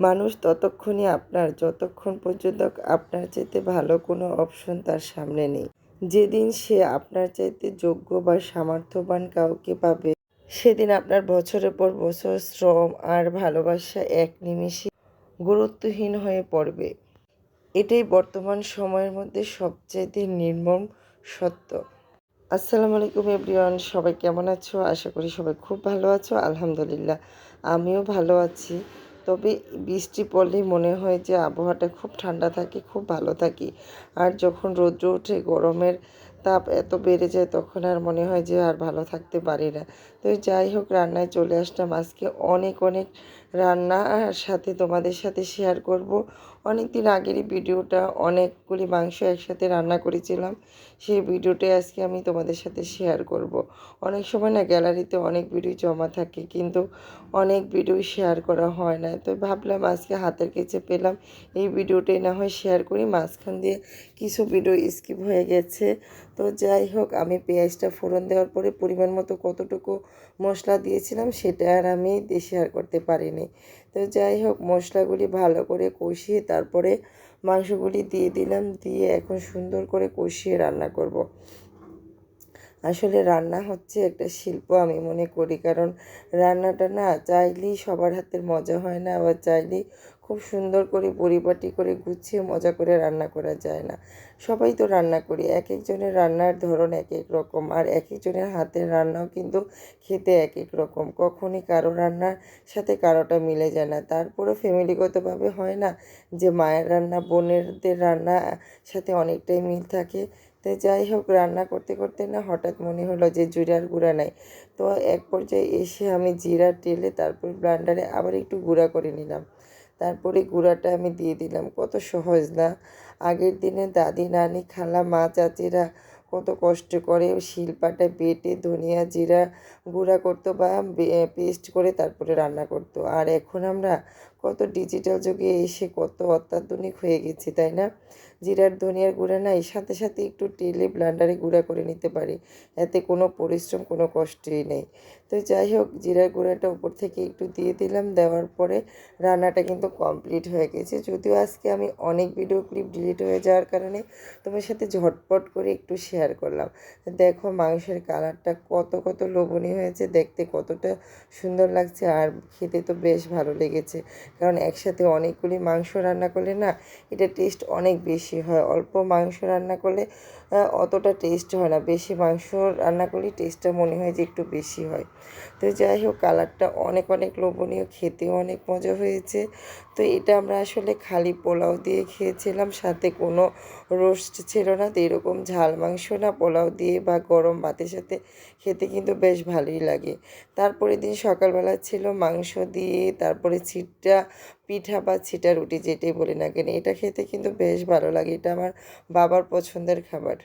মানুষ ততক্ষণই আপনার যতক্ষণ পর্যন্ত আপনার চাইতে ভালো কোনো অপশন তার সামনে নেই। যেদিন সে আপনার চাইতে যোগ্য বা সামর্থ্যবান কাউকে পাবে, সেদিন আপনার বছরের পর বছর শ্রম আর ভালোবাসা এক নিমেষে গুরুত্বহীন হয়ে পড়বে। এটাই বর্তমান সময়ের মধ্যে সবচাইতে নির্মম সত্য। আসসালামু আলাইকুম এভরিওয়ান, সবাই কেমন আছো? আশা করি সবাই খুব ভালো আছো। আলহামদুলিল্লাহ আমিও ভালো আছি। তবে বৃষ্টি পড়লেই মনে হয় যে আবহাওয়াটা খুব ঠান্ডা থাকে, খুব ভালো থাকি। আর যখন রৌদ্র ওঠে, গরমের তাপ এত বেড়ে যায়, তখন আর মনে হয় যে আর ভালো থাকতে পারি না। তো যাই হোক, রান্নায় চলে আসলাম আজকে। অনেক অনেক রান্নার সাথে তোমাদের সাথে শেয়ার করব। অনেক দিন আগেরই ভিডিওটা, অনেকগুলি মাংস একসাথে রান্না করেছিলাম, সেই ভিডিওটাই আজকে আমি তোমাদের সাথে শেয়ার করব। অনেক সময় না গ্যালারিতে অনেক ভিডিও জমা থাকে, কিন্তু অনেক ভিডিও শেয়ার করা হয় না। তো ভাবলাম আজকে হাতের কাছে পেলাম, এই ভিডিওটাই না হয় শেয়ার করি। মাঝখান দিয়ে কিছু ভিডিও স্কিপ হয়ে গেছে। তো যাই হোক, আমি পেঁয়াজটা ফোড়ন দেওয়ার পরে পরিমাণ মতো কতটুকু মশলা দিয়েছিলাম সেটা আর আমি শেয়ার করতে পারিনি। তো যাই হোক, মশলাগুলি ভালো করে কষিয়ে তারপরে মাংসগুলি দিয়ে দিলাম, দিয়ে এখন সুন্দর করে কষিয়ে রান্না করব। আসলে রান্না হচ্ছে একটা শিল্প আমি মনে করি, কারণ রান্নাটা না চাইলেই সবার হাতের মজা হয় না, আবার চাইলেই খুব সুন্দর করে পরিপাটি করে গুছিয়ে মজা করে রান্না করা যায় না। সবাই তো রান্না করি, এক একজনের রান্নার ধরন এক এক রকম, আর এক একজনের হাতের রান্নাও কিন্তু খেতে এক এক রকম। কখনই কারো রান্নার সাথে কারোটা মিলে যায় না। তারপরে ফ্যামিলিগতভাবে হয় না যে মায়ের রান্না বোনেরদের রান্না সাথে অনেকটাই মিল থাকে। তো যাই হোক, রান্না করতে করতে না হঠাৎ মনে হলো যে জিরার গুঁড়া নাই। তো এক পর্যায়ে এসে আমি জিরা টেলে তারপর ব্লেন্ডারে আবার একটু গুঁড়া করে নিলাম। তারপরে গুঁড়াটা আমি দিয়ে দিলাম। কত সহজ না! আগের দিনে দাদি নানি খালা মা চাচিরা কত কষ্ট করে শিলপাটায় বেটে ধনিয়া জিরা গুঁড়া করতো বা পেস্ট করে তারপরে রান্না করতো। আর এখন আমরা কত ডিজিটাল যুগে এসে কত অত্যাধুনিক হয়ে গেছি, তাই না? জিরার ধনিয়ার গুঁড়া নাই, সাথে সাথে একটু টেলে ব্লেন্ডারে গুঁড়া করে নিতে পারি। এতে কোনো পরিশ্রম, কোনো কষ্টই নেই। তো যাই হোক, জিরার গুঁড়াটা উপর থেকে একটু দিয়ে দিলাম। দেওয়ার পরে রান্নাটা কিন্তু কমপ্লিট হয়ে গেছে। যদিও আজকে আমি অনেক ভিডিও ক্লিপ ডিলিট হয়ে যাওয়ার কারণে তোমার সাথে ঝটপট করে একটু শেয়ার করলাম। দেখো মাংসের কালারটা কত কত লোভনীয় হয়েছে, দেখতে কতটা সুন্দর লাগছে, আর খেতে তো বেশ ভালো লেগেছে। কারণ একসাথে অনেকগুলি মাংস রান্না করলে না এটা টেস্ট অনেক বেশি হয়। অল্প মাংস রান্না করলে অতটা টেস্ট হয় না, বেশি মাংস রান্না করলে টেস্টটা মনে হয় যে একটু বেশি হয়। তো যাই হোক, কালারটা অনেক অনেক লোভনীয়, খেতেও অনেক মজা হয়েছে। তো এটা আমরা আসলে খালি পোলাও দিয়ে খেয়েছিলাম, সাথে কোনো রোস্ট ছিল না। তো এরকম ঝাল মাংস না পোলাও দিয়ে বা গরম ভাতের সাথে খেতে কিন্তু বেশ ভালোই লাগে। তারপরের দিন সকালবেলা ছিল মাংস দিয়ে, তারপরে ছিটা পিঠা বা ছিটা রুটি যেটাই বলি না কেন, এটা খেতে কিন্তু বেশ ভালো লাগে। এটা আমার বাবার পছন্দের খাবার।